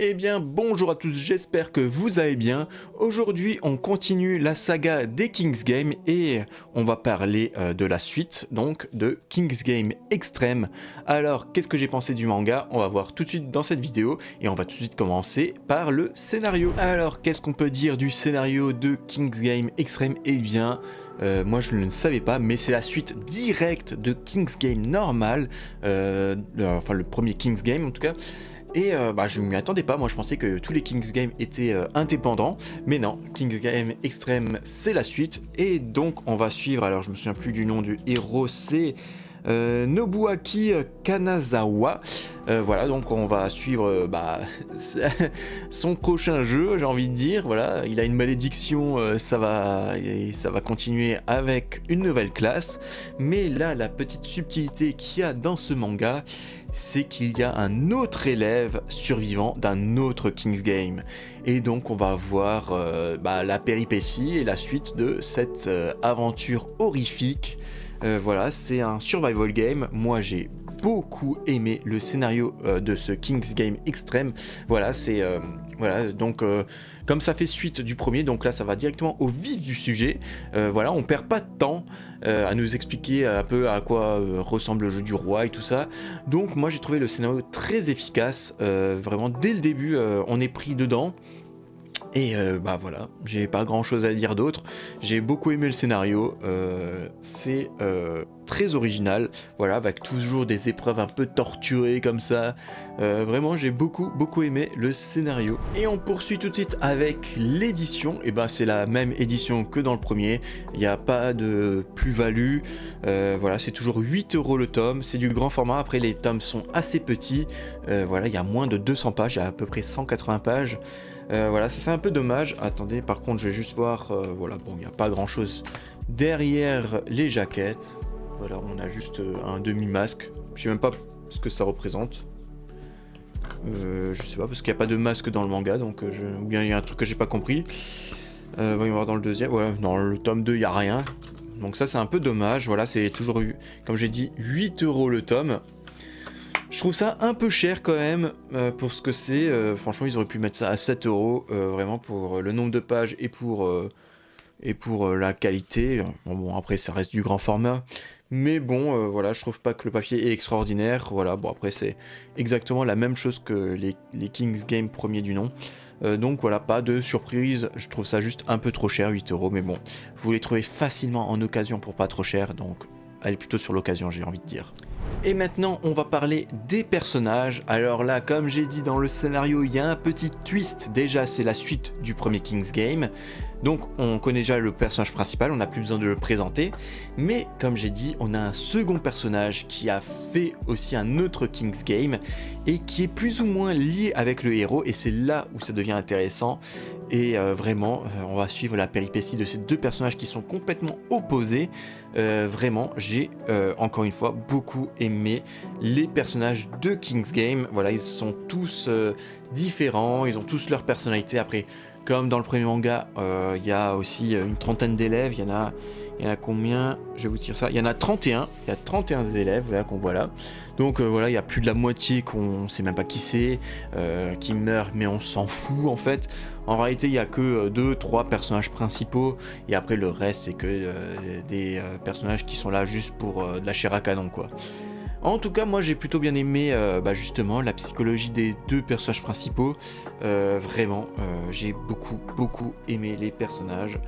Eh bien bonjour à tous, j'espère que vous allez bien. Aujourd'hui on continue la saga des King's Game et on va parler de la suite donc de King's Game Extreme. Alors qu'est-ce que j'ai pensé du manga? On va voir tout de suite dans cette vidéo et on va tout de suite commencer par le scénario. Alors qu'est-ce qu'on peut dire du scénario de King's Game Extreme? Eh bien moi je ne le savais pas, mais c'est la suite directe de King's Game normal, enfin le premier King's Game en tout cas. Et je ne m'y attendais pas, moi je pensais que tous les King's Game étaient indépendants, mais non, King's Game Extreme c'est la suite, et donc on va suivre, alors je me souviens plus du nom du héros, c'est Nobuaki Kanazawa. Voilà, donc on va suivre son prochain jeu, j'ai envie de dire. Voilà, il a une malédiction, ça va continuer avec une nouvelle classe. Mais là, la petite subtilité qu'il y a dans ce manga, c'est qu'il y a un autre élève survivant d'un autre King's Game. Et donc on va voir la péripétie et la suite de cette aventure horrifique. Voilà, c'est un survival game. Moi j'ai beaucoup aimé le scénario de ce King's Game Extreme. Voilà, c'est donc comme ça fait suite du premier, donc là ça va directement au vif du sujet. Voilà, on perd pas de temps à nous expliquer un peu à quoi ressemble le jeu du roi et tout ça. Donc moi j'ai trouvé le scénario très efficace. Vraiment dès le début, on est pris dedans. Et voilà, j'ai pas grand chose à dire d'autre. J'ai beaucoup aimé le scénario, c'est très original, voilà, avec toujours des épreuves un peu torturées comme ça. Vraiment, j'ai beaucoup aimé le scénario. Et on poursuit tout de suite avec l'édition. Et c'est la même édition que dans le premier. Il n'y a pas de plus-value. Voilà, c'est toujours 8 € le tome. C'est du grand format. Après, les tomes sont assez petits. Voilà, il y a moins de 200 pages. Il y a à peu près 180 pages. Voilà, ça c'est un peu dommage. Attendez, par contre, je vais juste voir. Voilà, bon, il n'y a pas grand chose derrière les jaquettes. Voilà, on a juste un demi-masque. Je sais même pas ce que ça représente. Je sais pas, parce qu'il n'y a pas de masque dans le manga, donc ou bien il y a un truc que j'ai pas compris. On va y voir dans le deuxième. Voilà, dans le tome 2, il n'y a rien. Donc ça, c'est un peu dommage. Voilà, c'est toujours, comme j'ai dit, 8 € le tome. Je trouve ça un peu cher quand même pour ce que c'est. Franchement, ils auraient pu mettre ça à 7 € vraiment pour le nombre de pages et pour la qualité. Bon, après, ça reste du grand format. Mais bon, voilà, je trouve pas que le papier est extraordinaire. Voilà, bon, après, c'est exactement la même chose que les King's Game premiers du nom. Donc voilà, pas de surprise. Je trouve ça juste un peu trop cher, 8 €. Mais bon, vous les trouvez facilement en occasion pour pas trop cher. Donc, allez plutôt sur l'occasion, j'ai envie de dire. Et maintenant, on va parler des personnages. Alors là, comme j'ai dit dans le scénario, il y a un petit twist. Déjà, c'est la suite du premier King's Game. Donc, on connaît déjà le personnage principal, on n'a plus besoin de le présenter. Mais, comme j'ai dit, on a un second personnage qui a fait aussi un autre King's Game et qui est plus ou moins lié avec le héros. Et c'est là où ça devient intéressant. Et vraiment, on va suivre la péripétie de ces deux personnages qui sont complètement opposés. Vraiment, j'ai encore une fois beaucoup aimé les personnages de King's Game. Voilà, ils sont tous différents, ils ont tous leur personnalité. Après, comme dans le premier manga, il y a aussi une trentaine d'élèves. Il y en a combien? Je vais vous dire ça. Il y en a 31. Il y a 31 élèves voilà, qu'on voit là. Donc voilà, il y a plus de la moitié qu'on sait même pas qui c'est, qui meurt, mais on s'en fout en fait. En réalité, il n'y a que 2-3 personnages principaux, et après le reste, c'est que des personnages qui sont là juste pour de la chair à canon, quoi. En tout cas, moi j'ai plutôt bien aimé justement la psychologie des deux personnages principaux. Vraiment, j'ai beaucoup aimé les personnages.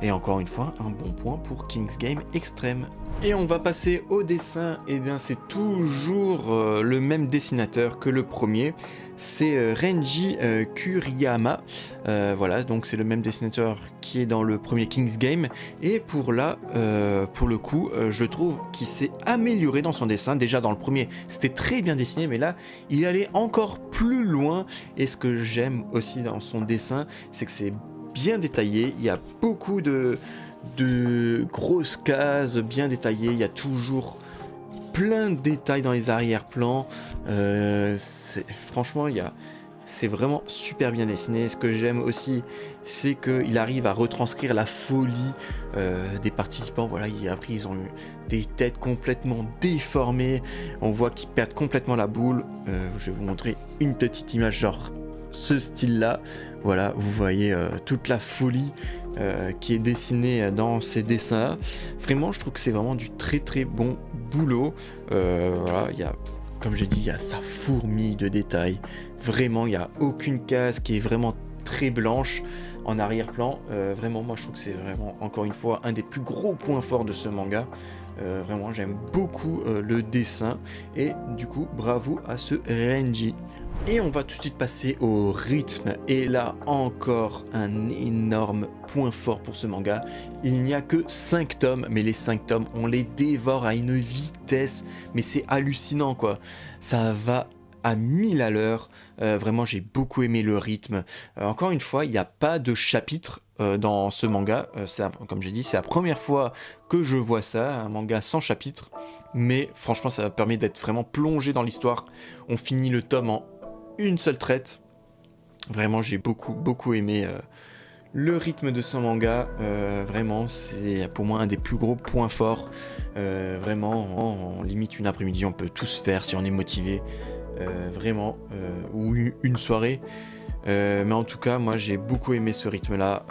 Et encore une fois, un bon point pour King's Game Extreme. Et on va passer au dessin. Et bien c'est toujours le même dessinateur que le premier. C'est Renji Kuriyama. Voilà, donc c'est le même dessinateur qui est dans le premier King's Game. Et pour le coup, je trouve qu'il s'est amélioré dans son dessin. Déjà dans le premier, c'était très bien dessiné, mais là, il allait encore plus loin. Et ce que j'aime aussi dans son dessin, c'est que c'est bien détaillé. Il y a beaucoup de grosses cases bien détaillées. Il y a toujours plein de détails dans les arrière-plans. Franchement, c'est vraiment super bien dessiné. Ce que j'aime aussi, c'est qu'il arrive à retranscrire la folie des participants. Voilà, après, ils ont eu des têtes complètement déformées. On voit qu'ils perdent complètement la boule. Je vais vous montrer une petite image genre ce style-là. Voilà, vous voyez toute la folie qui est dessinée dans ces dessins-là. Vraiment, je trouve que c'est vraiment du très très bon boulot. Voilà, il y a, comme j'ai dit, il y a sa fourmille de détails. Vraiment, il n'y a aucune case qui est vraiment très blanche en arrière-plan. Vraiment, moi je trouve que c'est vraiment, encore une fois, un des plus gros points forts de ce manga. Vraiment, j'aime beaucoup le dessin. Et du coup, bravo à ce Renji. Et on va tout de suite passer au rythme. Et là, encore un énorme point fort pour ce manga. Il n'y a que 5 tomes, mais les 5 tomes, on les dévore à une vitesse. Mais c'est hallucinant, quoi. Ça va à 1000 à l'heure. Vraiment, j'ai beaucoup aimé le rythme. Encore une fois, il n'y a pas de chapitre dans ce manga. Comme j'ai dit, c'est la première fois que je vois ça, un manga sans chapitre. Mais franchement, ça permet d'être vraiment plongé dans l'histoire. On finit le tome en une seule traite. Vraiment, j'ai beaucoup aimé le rythme de ce manga. Vraiment, c'est pour moi un des plus gros points forts. Vraiment, en limite une après-midi, on peut tout se faire si on est motivé. Vraiment, ou une soirée. Mais en tout cas, moi j'ai beaucoup aimé ce rythme-là.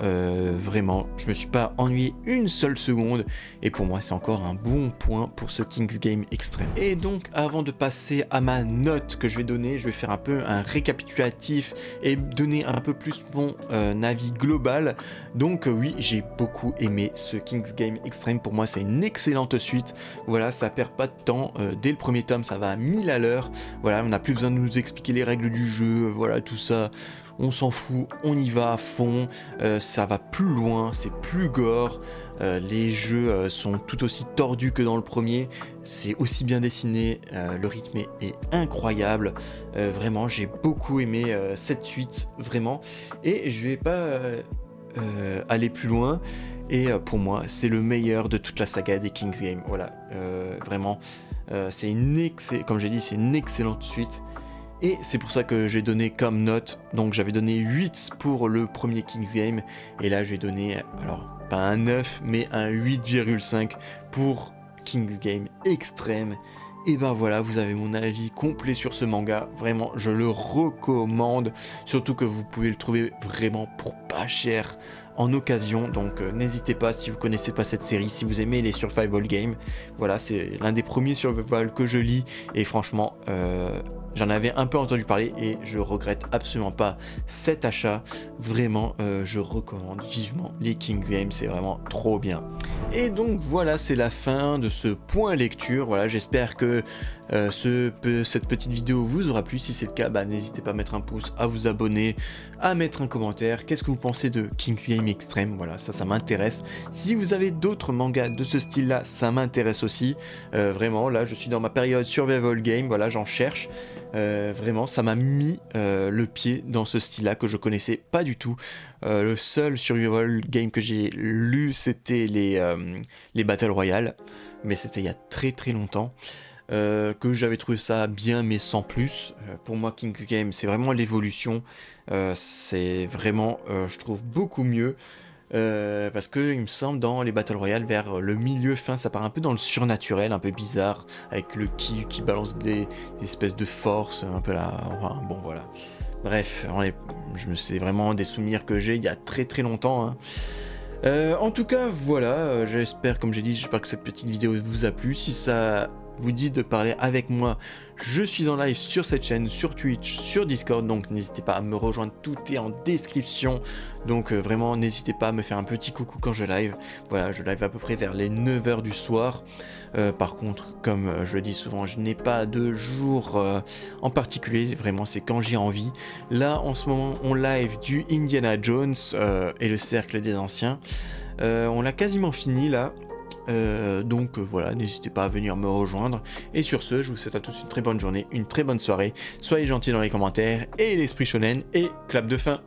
Vraiment, je me suis pas ennuyé une seule seconde. Et pour moi, c'est encore un bon point pour ce King's Game Extreme. Et donc, avant de passer à ma note que je vais donner, je vais faire un peu un récapitulatif et donner un peu plus mon avis global. Donc, oui, j'ai beaucoup aimé ce King's Game Extreme. Pour moi, c'est une excellente suite. Voilà, ça perd pas de temps. Dès le premier tome, ça va à 1000 à l'heure. Voilà, on n'a plus besoin de nous expliquer les règles du jeu. Voilà, tout ça. On s'en fout, on y va à fond, ça va plus loin, c'est plus gore, les jeux sont tout aussi tordus que dans le premier, c'est aussi bien dessiné, le rythme est incroyable, vraiment j'ai beaucoup aimé cette suite, vraiment, et je vais pas aller plus loin, et pour moi c'est le meilleur de toute la saga des King's Game, voilà, vraiment, comme j'ai dit, c'est une excellente suite. Et c'est pour ça que j'ai donné comme note, donc j'avais donné 8 pour le premier King's Game, et là j'ai donné, alors pas un 9, mais un 8,5 pour King's Game Extreme. Et ben voilà, vous avez mon avis complet sur ce manga, vraiment je le recommande, surtout que vous pouvez le trouver vraiment pour pas cher en occasion, donc n'hésitez pas si vous connaissez pas cette série, si vous aimez les survival games, voilà c'est l'un des premiers survival que je lis, et franchement j'en avais un peu entendu parler et je regrette absolument pas cet achat. Vraiment, je recommande vivement les King's Game, c'est vraiment trop bien. Et donc voilà, c'est la fin de ce point lecture. Voilà, j'espère que cette petite vidéo vous aura plu. Si c'est le cas, n'hésitez pas à mettre un pouce, à vous abonner, à mettre un commentaire. Qu'est-ce que vous pensez de King's Game Extreme? Voilà, ça m'intéresse. Si vous avez d'autres mangas de ce style-là, ça m'intéresse aussi. Vraiment, là, je suis dans ma période survival game. Voilà, j'en cherche. Vraiment, ça m'a mis le pied dans ce style-là que je connaissais pas du tout. Le seul survival game que j'ai lu, c'était les Battle Royale, mais c'était il y a très très longtemps. Que j'avais trouvé ça bien, mais sans plus. Pour moi, King's Game, c'est vraiment l'évolution. C'est vraiment, je trouve, beaucoup mieux. Parce que il me semble dans les Battle Royale vers le milieu fin ça part un peu dans le surnaturel, un peu bizarre, avec le ki qui balance des espèces de force, un peu là, enfin, bon voilà. Bref, c'est vraiment des souvenirs que j'ai il y a très très longtemps. Hein. En tout cas voilà, j'espère comme j'ai dit, j'espère que cette petite vidéo vous a plu. Si ça vous dit de parler avec moi, je suis en live sur cette chaîne, sur Twitch, sur Discord, donc n'hésitez pas à me rejoindre, tout est en description, donc vraiment n'hésitez pas à me faire un petit coucou quand je live. Voilà, je live à peu près vers les 9h du soir. Par contre, comme je le dis souvent, je n'ai pas de jour en particulier, vraiment c'est quand j'ai envie. Là en ce moment on live du Indiana Jones et le cercle des anciens. On l'a quasiment fini là. Donc voilà, n'hésitez pas à venir me rejoindre. Et sur ce, je vous souhaite à tous une très bonne journée, une très bonne soirée. Soyez gentils dans les commentaires, et l'esprit shonen, et clap de fin.